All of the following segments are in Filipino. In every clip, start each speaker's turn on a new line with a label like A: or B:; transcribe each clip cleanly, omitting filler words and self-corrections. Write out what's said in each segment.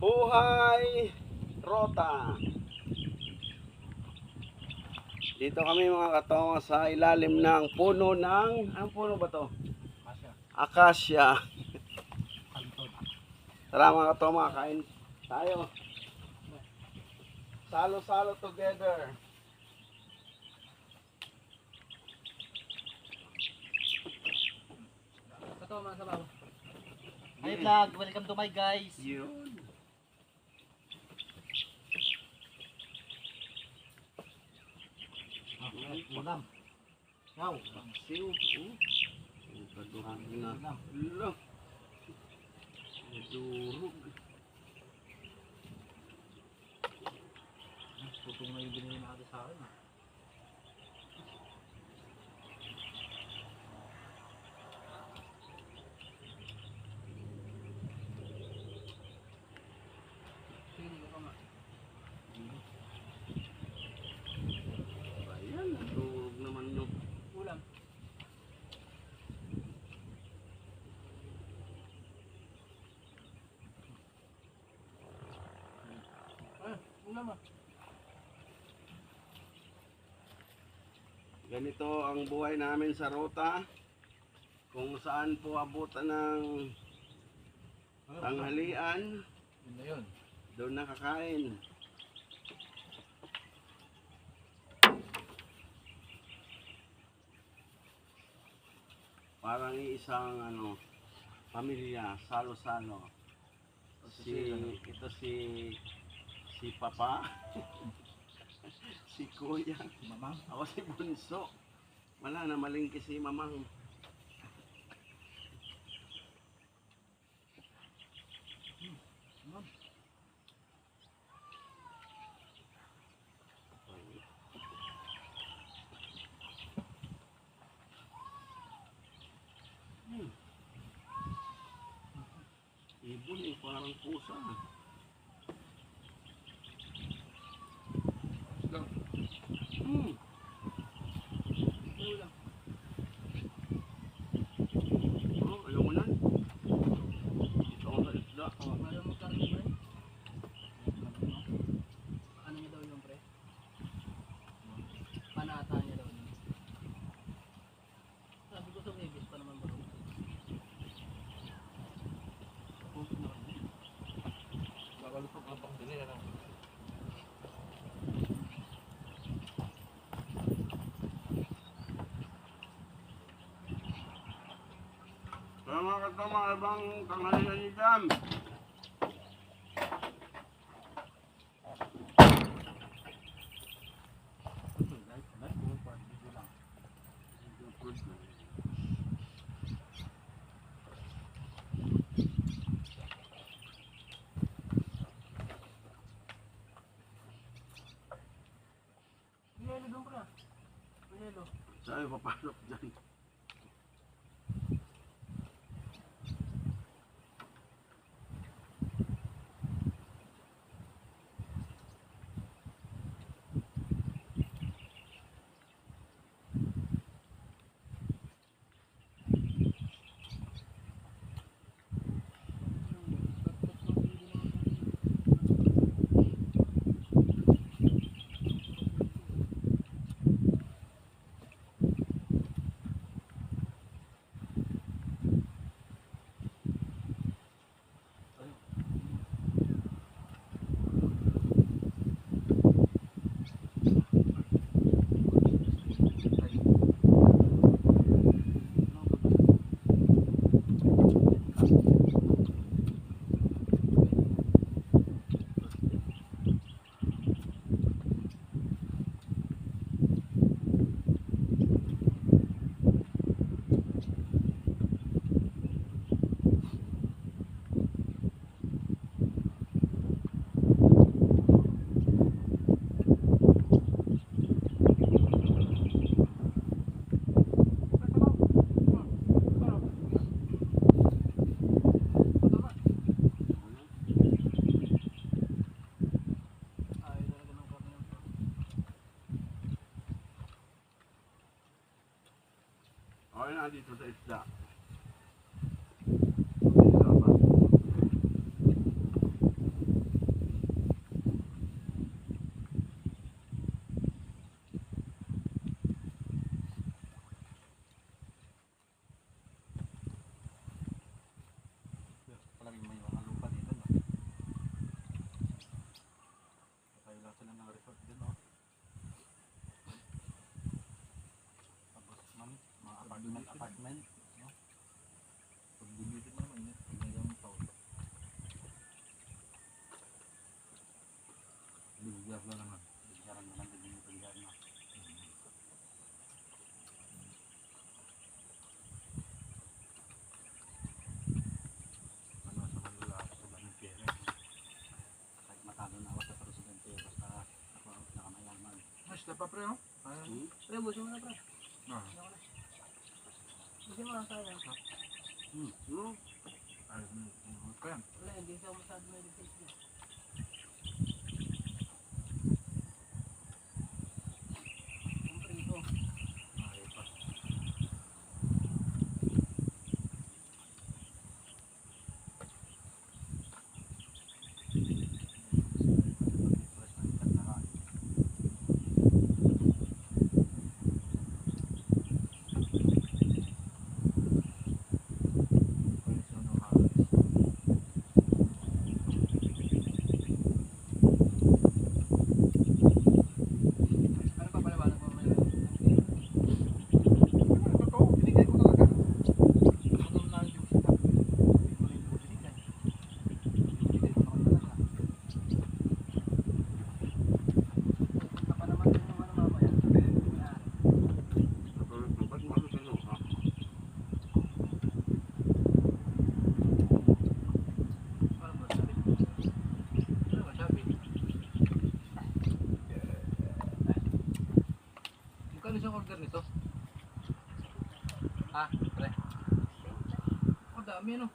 A: Buhay Rota. Dito kami mga katongo sa ilalim ng puno ng, anong puno ba to? Akasya. Tara mga katongo, kain tayo. Salo-salo together.
B: Katongo mga sabaw. Hi vlog, welcome to my guys.
A: Yun.
B: Ulam. Yaw.
A: Siw. Kadurog na. Lo. Durog.
B: Putong na yung binili natin sa akin.
A: Ayan, durog naman yung
B: Ulam. Ulam ah.
A: Ganito ang buhay namin sa Rota. Kung saan po abutan ng tanghalian,
B: Yun na yun.
A: doon nakakain. Parang isang pamilya, salo-salo. Ito si Papa, si Kuya,
B: Mamang.
A: ako si Bunso. Wala na, malingki si Mamang. Ibon parang pusa. Hmm.
B: Ulam.
A: Oh, ayaw mo na. Ito ako sa isda.
B: Ayaw mo karne pre? Ano niya daw yung pre? Panata niya daw. Sabi ko sa babies pa naman ba? Babalupok ang pangdili na lang.
A: Kaya mga katama, ibang tanghalian niyo dyan.
B: Yelo doon ka. Yelo.
A: Saan papasok dyan? Okay na dito sa isda.
B: mga resort din, no? Tapos, mga apartment, no? Pag bumitin naman yun, pag yung tao. Lugar na naman. Lugaran naman din yung lugar na. Ano sa Manila, sa daming pera. Kahit matalo na ako sa presidente, basta ako ang pinakamayaman.
C: Step pa pre, no?
B: Pre, busin mo na pre.
C: Ah.
B: Busin mo na sa akin.
A: No?
C: Ay, okay.
B: Wala, hindi siya masyado may education. Siyempre ito.
C: Ay, pa.
B: Ano pa paliwanag mo may
C: Totoo, binigay ko talaga.
B: Ano na yung sinabi? Hindi ko rin po binigay. Binigay ko naman talaga. Punta pa naman din yung ano mamaya. Yan.
A: Ba't mo ano sa'yo, ha?
B: Ano ba sabi?
C: Ano ba sabi? Magkano siyang order nito?
B: Ah, pre.
C: Ang dami, no?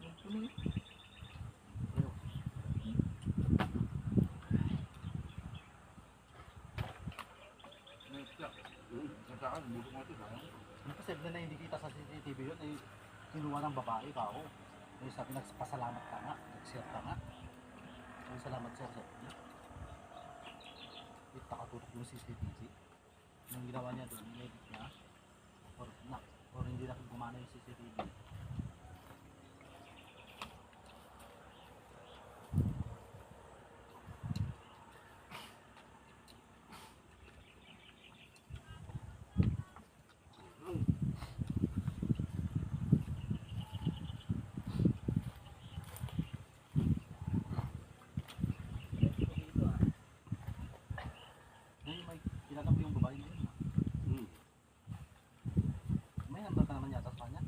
C: Ang puno, eh. Sa akin, buto mo ito, sayang.
B: Kasi na hindi kita sa CCTV yun, ay kinuha ng babae ka ako. Ay sabi, nagpasalamat ka nga, nag-share ka nga. Ay salamat sir, sir. Wait, nakatutok yung CCTV. Nung ginawa niya doon, edit niya. Or hindi na gumana yung CCTV. Dito ah. Ngayon may tinanong yung babae niya.
A: Hmm.
B: May number ka naman yata sa kanya.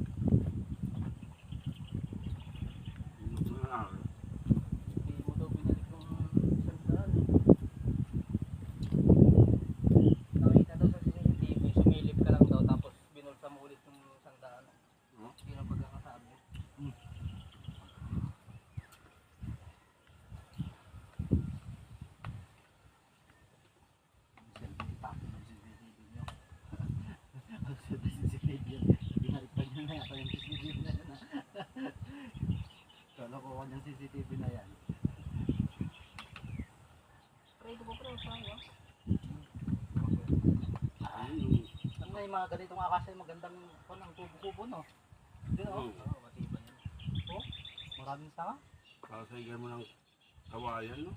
B: Hindi mo daw binalik yung sandaan. Nakita daw sa CCTV, sumilip ka lang daw tapos binulsa mo ulit yung sandaan.
A: Oh?
B: Yun ang pagkakasabi. Tapos ng CCTV nyo. Ang CCTV yun. Binaliktad nyo na yata yung CCTV na yun. Kalokohan yung CCTV na yan. Pre, ito po pre, sayang. Ano na yung mga ganitong akasya, magandang ang kubo-kubo, no? Yun, oh. Oo, matiban yun. Oh, maraming sanga.
A: Kakasaigan mo ng kawayan, no?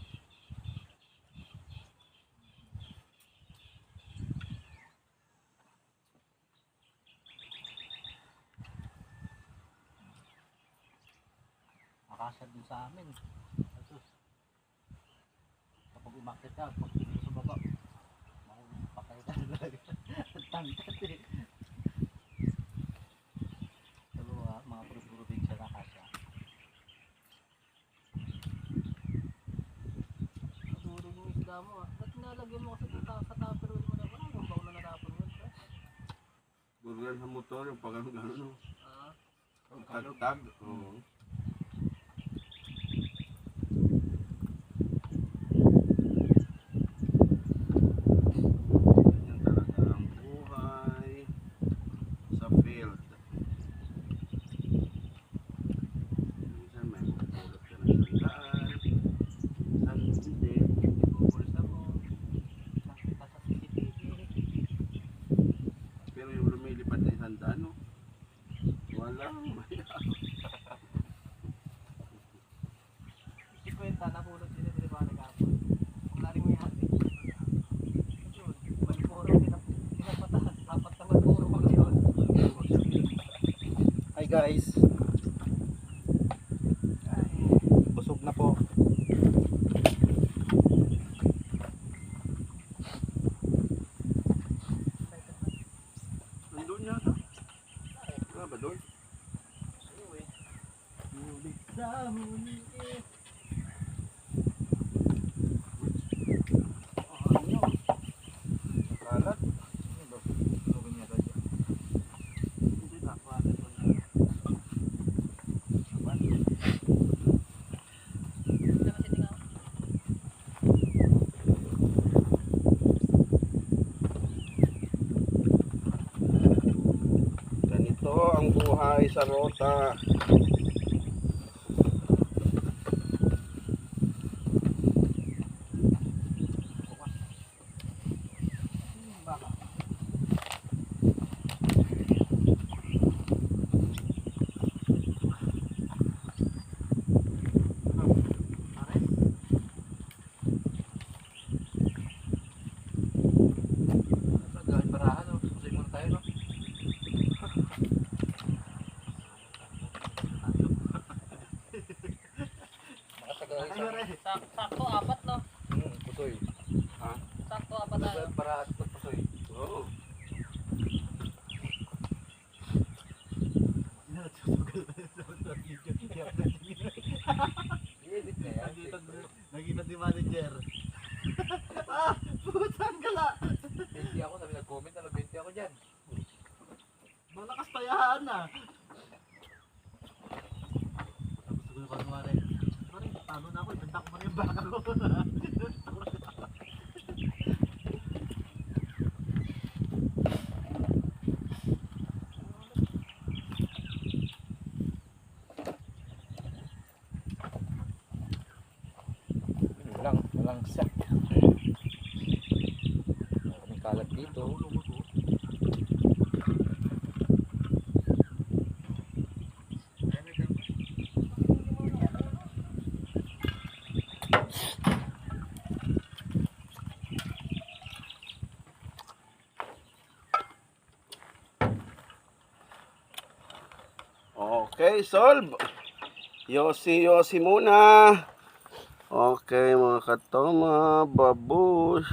B: Akasya din sa amin. Asus. Kapag umakit ka, pag pinili sa baba, makapakay ka talaga. Tangkat eh. Pero mga probinsya na akasya. Madurog yung isda mo ah. Ba't nalagyan mo kasi sa tupperware mo na wala? Ang baon na natapon yun, pre.
A: Burger sa motor, yung pagano-gano, no?
B: Ah,
A: Tag-tag. Oo. Ganyan talaga ang buhay sa field. Minsan may pupulot ka ng sandaan. Minsan hindi.
B: pupulis ako. Nakita sa CCTV.
A: Pero yung lumilipad na sandaan, no? Walang maya.
B: balik ako. Wala rin mo yan. Yun, malipuro, pinapatahan. Apat na malipuro ko ngayon. Hi guys. Ay, busog na po.
A: Nandun yata. Wala ba doon?
B: Ulit sa huli.
A: Kalat.
C: Okay niya tayo.
A: Hindi na. Kalat doon. Ganito ang buhay sa Rota.
C: Gawin parahan, no? Usay muna tayo, no?
D: Sakto apat no?
C: Pusoy.
D: Sakto apat tayo.
C: Parahan, pusoy.
A: Oo.
C: I-edit na yan.
B: Nakita ni manager. Ah! Putang gala!
C: 20 ako, sabi nag-comment na 20 ako dyan.
B: Malakas tayahan na. Gusto ko na kunwari. Pare, talo na ako. Ibenta ko pa rin yung baka ko.
C: Walang siya. Maraming kalat dito.
A: Okay, solve. Yosi muna. Okay, mga katoma, babush.